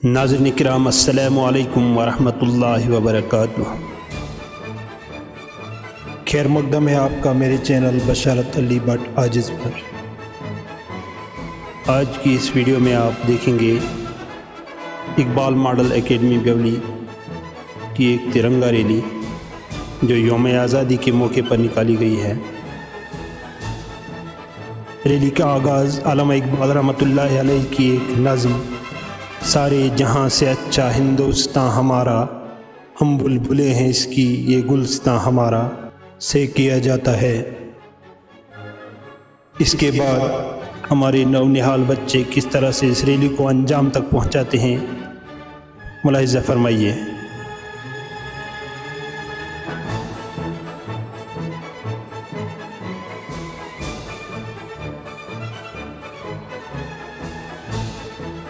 ناظرین کرام السلام علیکم ورحمۃ اللہ وبرکاتہ۔ خیر مقدم ہے آپ کا میرے چینل بشارت علی بٹ عاجز پر۔ آج کی اس ویڈیو میں آپ دیکھیں گے اقبال ماڈل اکیڈمی بیولی کی ایک ترنگا ریلی جو یوم آزادی کے موقع پر نکالی گئی ہے۔ ریلی کا آغاز علامہ اقبال رحمۃ اللہ علیہ کی ایک نظم سارے جہاں سے اچھا ہندوستان ہمارا، ہم بلبلیں ہیں اس کی یہ گلستان ہمارا سے کیا جاتا ہے۔ اس کے بعد ہمارے نونہال بچے کس طرح سے اس ریلی کو انجام تک پہنچاتے ہیں ملاحظہ فرمائیے۔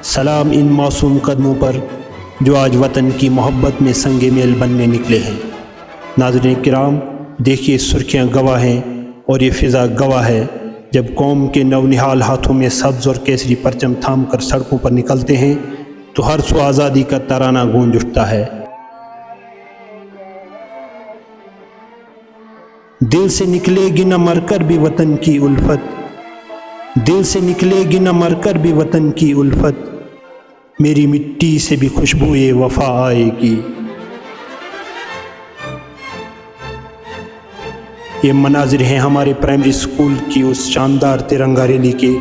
سلام ان معصوم قدموں پر جو آج وطن کی محبت میں سنگ میل بننے نکلے ہیں۔ ناظرین کرام دیکھیے، سرخیاں گواہ ہیں اور یہ فضا گواہ ہے جب قوم کے نونہال ہاتھوں میں سبز اور کیسری پرچم تھام کر سڑکوں پر نکلتے ہیں تو ہر سو آزادی کا ترانہ گونج اٹھتا ہے۔ دل سے نکلے گی نہ مر کر بھی وطن کی الفت، دل سے نکلے گی نہ مر کر بھی وطن کی الفت، میری مٹی سے بھی خوشبوئے وفا آئے گی۔ یہ مناظر ہیں ہمارے پرائمری اسکول کی اس شاندار ترنگا ریلی کے،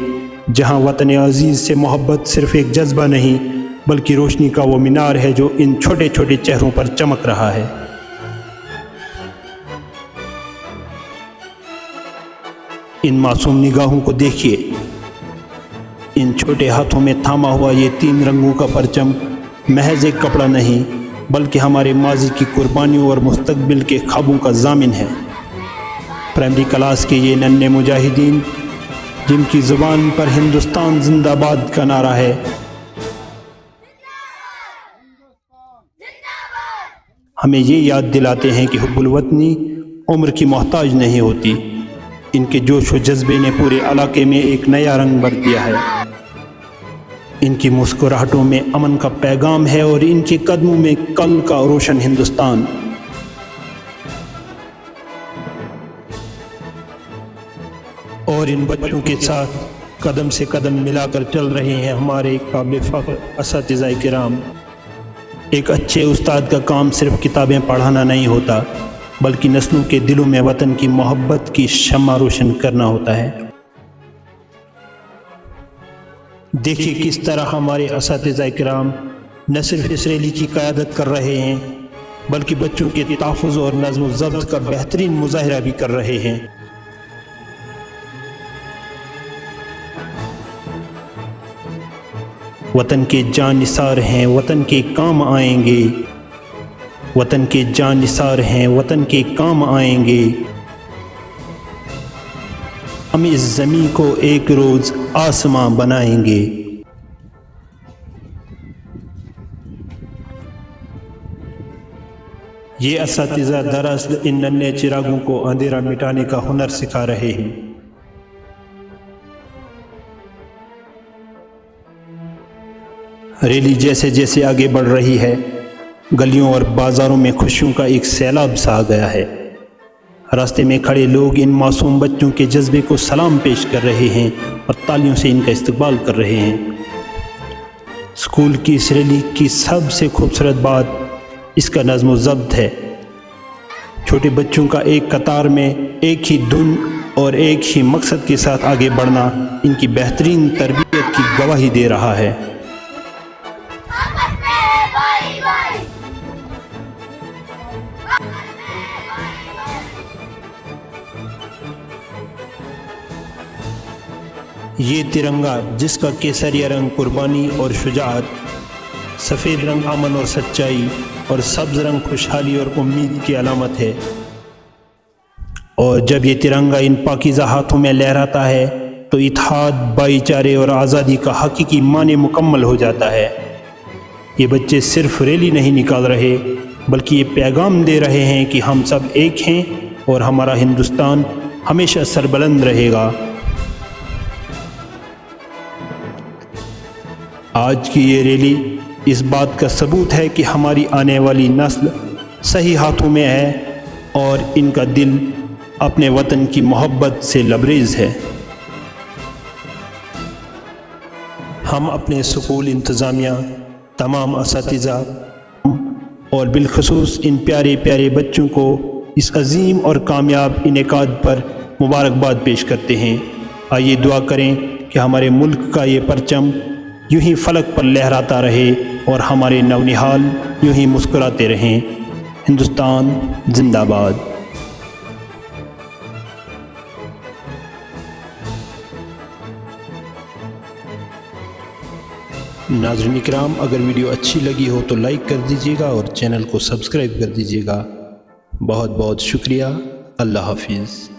جہاں وطن عزیز سے محبت صرف ایک جذبہ نہیں بلکہ روشنی کا وہ مینار ہے جو ان چھوٹے چھوٹے چہروں پر چمک رہا ہے۔ ان معصوم نگاہوں کو دیکھیے، ان چھوٹے ہاتھوں میں تھاما ہوا یہ 3 رنگوں کا پرچم محض ایک کپڑا نہیں بلکہ ہمارے ماضی کی قربانیوں اور مستقبل کے خوابوں کا ضامن ہے۔ پرائمری کلاس کے یہ ننھے مجاہدین جن کی زبان پر ہندوستان زندہ باد کا نعرہ ہے، ہمیں یہ یاد دلاتے ہیں کہ حب الوطنی عمر کی محتاج نہیں ہوتی۔ ان کے جوش و جذبے نے پورے علاقے میں ایک نیا رنگ بھر دیا ہے۔ ان کی مسکراہٹوں میں امن کا پیغام ہے اور ان کے قدموں میں کل کا روشن ہندوستان۔ اور ان بچوں کے ساتھ قدم سے قدم ملا کر چل رہے ہیں ہمارے قابل فخر اساتذہ کرام۔ ایک اچھے استاد کا کام صرف کتابیں پڑھانا نہیں ہوتا بلکہ نسلوں کے دلوں میں وطن کی محبت کی شمع روشن کرنا ہوتا ہے۔ دیکھیے کس طرح ہمارے اساتذہ کرام نہ صرف اس ریلی کی قیادت کر رہے ہیں بلکہ بچوں کے تحفظ اور نظم و ضبط کا بہترین مظاہرہ بھی کر رہے ہیں۔ وطن کے جان نثار ہیں وطن کے کام آئیں گے، وطن کے جان نثار ہیں وطن کے کام آئیں گے، ہم اس زمین کو ایک روز آسماں بنائیں گے۔ یہ اساتذہ دراصل ان ننھے چراغوں کو اندھیرا مٹانے کا ہنر سکھا رہے ہیں۔ ریلی جیسے جیسے آگے بڑھ رہی ہے، گلیوں اور بازاروں میں خوشیوں کا ایک سیلاب سا آ گیا ہے۔ راستے میں کھڑے لوگ ان معصوم بچوں کے جذبے کو سلام پیش کر رہے ہیں اور تالیوں سے ان کا استقبال کر رہے ہیں۔ اسکول کی اس ریلی کی سب سے خوبصورت بات اس کا نظم و ضبط ہے۔ چھوٹے بچوں کا ایک قطار میں ایک ہی دھن اور ایک ہی مقصد کے ساتھ آگے بڑھنا ان کی بہترین تربیت کی گواہی دے رہا ہے۔ یہ ترنگا جس کا کیسریا رنگ قربانی اور شجاعت، سفید رنگ امن اور سچائی اور سبز رنگ خوشحالی اور امید کی علامت ہے، اور جب یہ ترنگا ان پاکیزہ ہاتھوں میں لہراتا ہے تو اتحاد، بھائی چارے اور آزادی کا حقیقی معنی مکمل ہو جاتا ہے۔ یہ بچے صرف ریلی نہیں نکال رہے بلکہ یہ پیغام دے رہے ہیں کہ ہم سب ایک ہیں اور ہمارا ہندوستان ہمیشہ سربلند رہے گا۔ آج کی یہ ریلی اس بات کا ثبوت ہے کہ ہماری آنے والی نسل صحیح ہاتھوں میں ہے اور ان کا دل اپنے وطن کی محبت سے لبریز ہے۔ ہم اپنے اسکول انتظامیہ، تمام اساتذہ اور بالخصوص ان پیارے پیارے بچوں کو اس عظیم اور کامیاب انعقاد پر مبارکباد پیش کرتے ہیں۔ آئیے دعا کریں کہ ہمارے ملک کا یہ پرچم یوں ہی فلک پر لہراتا رہے اور ہمارے نونہال یوں ہی مسکراتے رہیں۔ ہندوستان زندہ باد۔ ناظرین اکرام، اگر ویڈیو اچھی لگی ہو تو لائک کر دیجیے گا اور چینل کو سبسکرائب کر دیجیے گا۔ بہت بہت شکریہ۔ اللہ حافظ۔